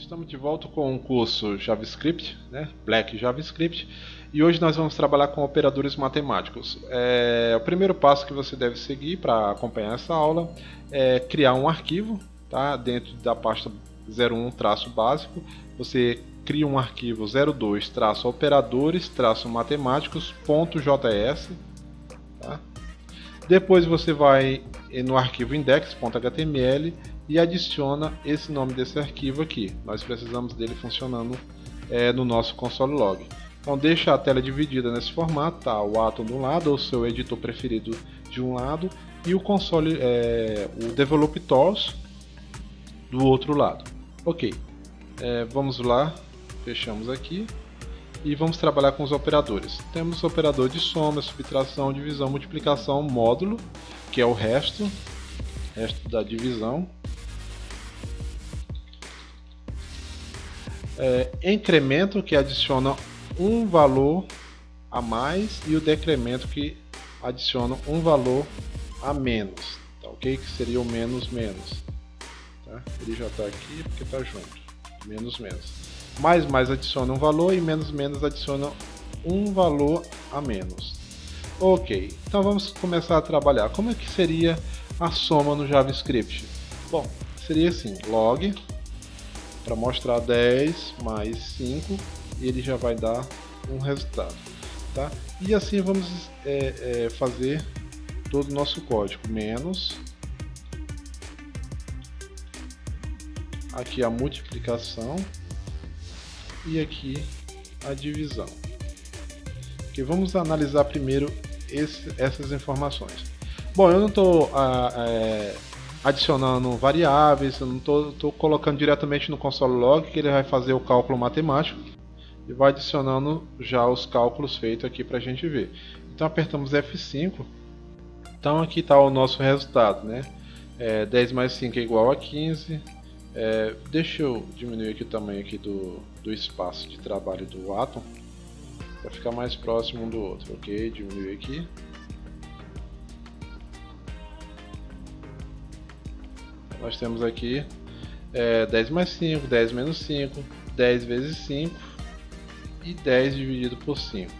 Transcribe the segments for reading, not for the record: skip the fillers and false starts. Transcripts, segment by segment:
Estamos de volta com o curso JavaScript, né? Black JavaScript, e hoje nós vamos trabalhar com operadores matemáticos. O primeiro passo que você deve seguir para acompanhar essa aula é criar um arquivo, tá? Dentro da pasta 01-básico, você cria um arquivo 02-operadores-matemáticos.js, tá? Depois você vai no arquivo index.html e adiciona esse nome desse arquivo aqui. Nós precisamos dele funcionando no nosso console log. Então deixa a tela dividida nesse formato, tá? O Atom de um lado, ou o seu editor preferido de um lado, e o console, o Develop Tools do outro lado. Ok, vamos lá, fechamos aqui e vamos trabalhar com os operadores. Temos o operador de soma, subtração, divisão, multiplicação, módulo, que é o resto da divisão. Incremento, que adiciona um valor a mais, e o decremento, que adiciona um valor a menos, tá, ok? Que seria o menos menos, tá? Ele já está aqui porque está junto, menos menos. Mais adiciona um valor e menos menos adiciona um valor a menos. Ok, então vamos começar a trabalhar. Como é que seria a soma no JavaScript? Bom, seria assim, log, para mostrar 10 mais 5, e ele já vai dar um resultado, tá? E assim vamos fazer todo o nosso código, menos, aqui a multiplicação e aqui a divisão. Ok, vamos analisar primeiro essas informações. Bom, eu não estou adicionando variáveis, eu não estou colocando diretamente no console log, que ele vai fazer o cálculo matemático e vai adicionando já os cálculos feitos aqui para a gente ver. Então apertamos F5, então aqui está o nosso resultado, né? 10 mais 5 é igual a 15. Deixa eu diminuir aqui o tamanho aqui do espaço de trabalho do Atom para ficar mais próximo um do outro. Ok, diminuir aqui. Nós temos aqui 10 mais 5, 10 menos 5, 10 vezes 5 e 10 dividido por 5.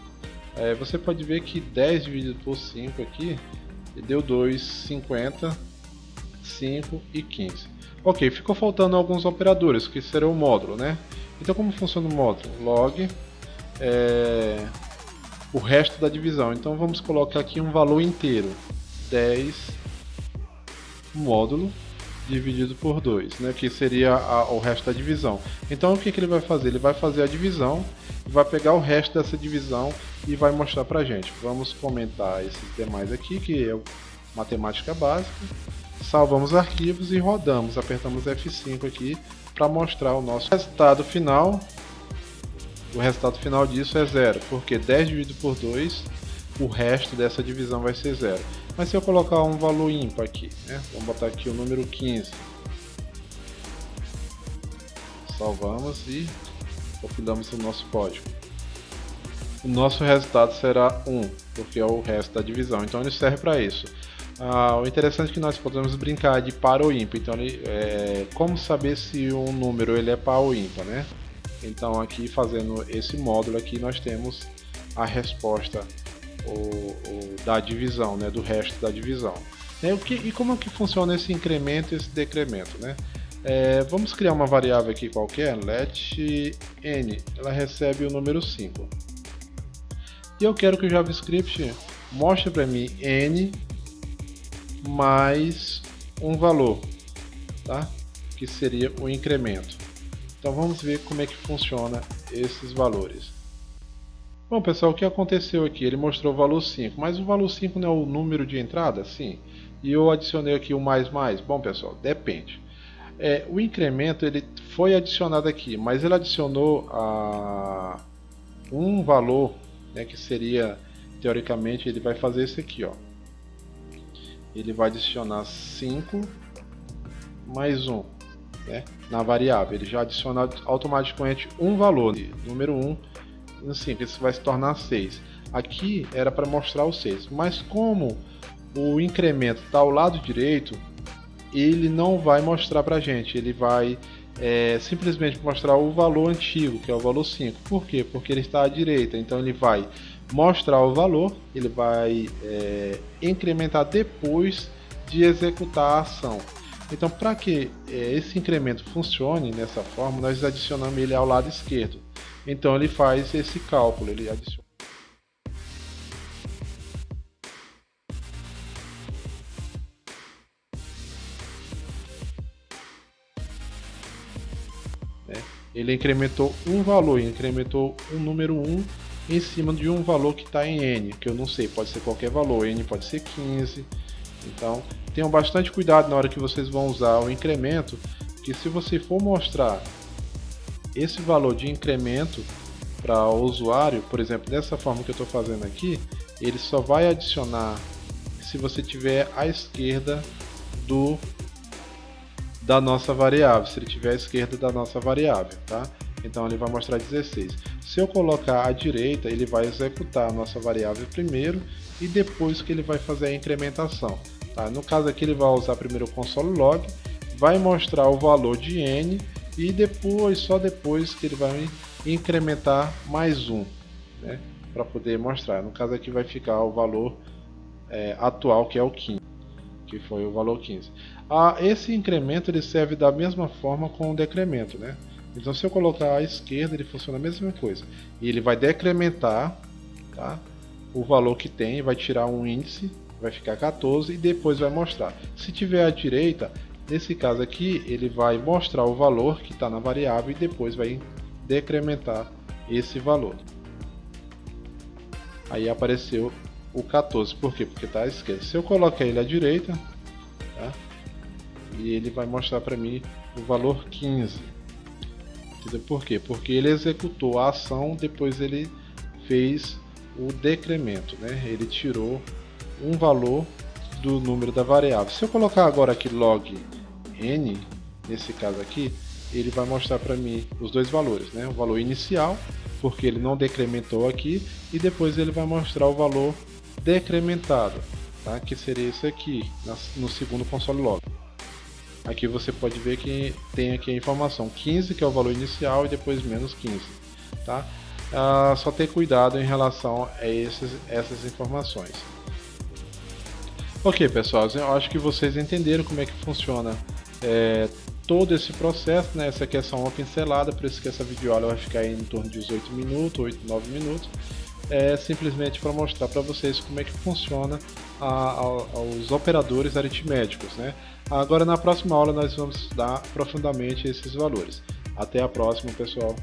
Você pode ver que 10 dividido por 5 aqui deu 2, 50, 5 e 15. Ok, ficou faltando alguns operadores, que serão o módulo, né? Então como funciona o módulo? Log, o resto da divisão. Então vamos colocar aqui um valor inteiro, 10 módulo dividido por 2, né, que seria o resto da divisão. Então o que ele vai fazer? Ele vai fazer a divisão, vai pegar o resto dessa divisão e vai mostrar pra gente. Vamos comentar esses demais aqui, que é matemática básica. Salvamos os arquivos e rodamos, apertamos F5 aqui para mostrar o nosso resultado final. O resultado final disso é 0, porque 10 dividido por 2, o resto dessa divisão vai ser 0. Mas se eu colocar um valor ímpar aqui, né? Vamos botar aqui o número 15. Salvamos e compilamos o nosso código. O nosso resultado será 1, porque é o resto da divisão. Então ele serve para isso. O interessante é que nós podemos brincar de par ou ímpar. Então, como saber se um número ele é par ou ímpar, né? Então aqui, fazendo esse módulo aqui, nós temos a resposta da divisão, né, do resto da divisão. E como é que funciona esse incremento e esse decremento, né? Vamos criar uma variável aqui qualquer, let n, ela recebe o número 5. E eu quero que o JavaScript mostre para mim n mais um valor, tá? Que seria o incremento. Então vamos ver como é que funciona esses valores. Bom pessoal, o que aconteceu aqui? Ele mostrou o valor 5, mas o valor 5 não é o número de entrada? Sim. E eu adicionei aqui o mais. Bom pessoal, depende. O incremento ele foi adicionado aqui, mas ele adicionou um valor, né, que seria, teoricamente, ele vai fazer isso aqui, ó. Ele vai adicionar 5 mais 1, né, na variável. Ele já adiciona automaticamente um valor, número 1, assim, isso vai se tornar 6. Aqui era para mostrar o 6, mas como o incremento está ao lado direito, ele não vai mostrar para a gente, ele vai simplesmente mostrar o valor antigo, que é o valor 5. Por quê? Porque ele está à direita, então ele vai mostrar o valor, ele vai incrementar depois de executar a ação. Então, para que esse incremento funcione dessa forma, nós adicionamos ele ao lado esquerdo. Então ele faz esse cálculo, ele adiciona. Ele incrementou um valor, incrementou um número 1 em cima de um valor que está em N, que eu não sei, pode ser qualquer valor, N pode ser 15. Então tenham bastante cuidado na hora que vocês vão usar o incremento, que se você for mostrar esse valor de incremento para o usuário, por exemplo, dessa forma que eu estou fazendo aqui, ele só vai adicionar se você tiver à esquerda da nossa variável, se ele tiver à esquerda da nossa variável, tá? Então ele vai mostrar 16. Se eu colocar à direita, ele vai executar a nossa variável primeiro e depois que ele vai fazer a incrementação, tá? No caso aqui ele vai usar primeiro o console log, vai mostrar o valor de n e depois, só depois que ele vai incrementar mais um, né? Para poder mostrar. No caso aqui vai ficar o valor atual, que é o 15. Que foi o valor 15. Esse incremento ele serve da mesma forma com o decremento, né? Então se eu colocar à esquerda ele funciona a mesma coisa. E ele vai decrementar, tá, o valor que tem, vai tirar um índice, vai ficar 14 e depois vai mostrar. Se tiver à direita, nesse caso aqui ele vai mostrar o valor que está na variável e depois vai decrementar esse valor. Aí apareceu o 14, por quê? Porque está à esquerda. Se eu colocar ele à direita, tá? E ele vai mostrar para mim o valor 15. Entendeu? Por quê? Porque ele executou a ação, depois ele fez o decremento, né? Ele tirou um valor do número da variável. Se eu colocar agora aqui log n, nesse caso aqui, ele vai mostrar para mim os dois valores, né? O valor inicial, porque ele não decrementou aqui, e depois ele vai mostrar o valor decrementado, tá? Que seria esse aqui, no segundo console log. Aqui você pode ver que tem aqui a informação 15, que é o valor inicial, e depois menos 15. Tá? Só ter cuidado em relação a essas informações. Ok, pessoal, eu acho que vocês entenderam como é que funciona todo esse processo, né? Essa aqui é só uma pincelada, por isso que essa videoaula vai ficar em torno de 18 minutos, 8, 9 minutos. Simplesmente para mostrar para vocês como é que funciona os operadores aritméticos, né? Agora na próxima aula nós vamos estudar profundamente esses valores. Até a próxima, pessoal.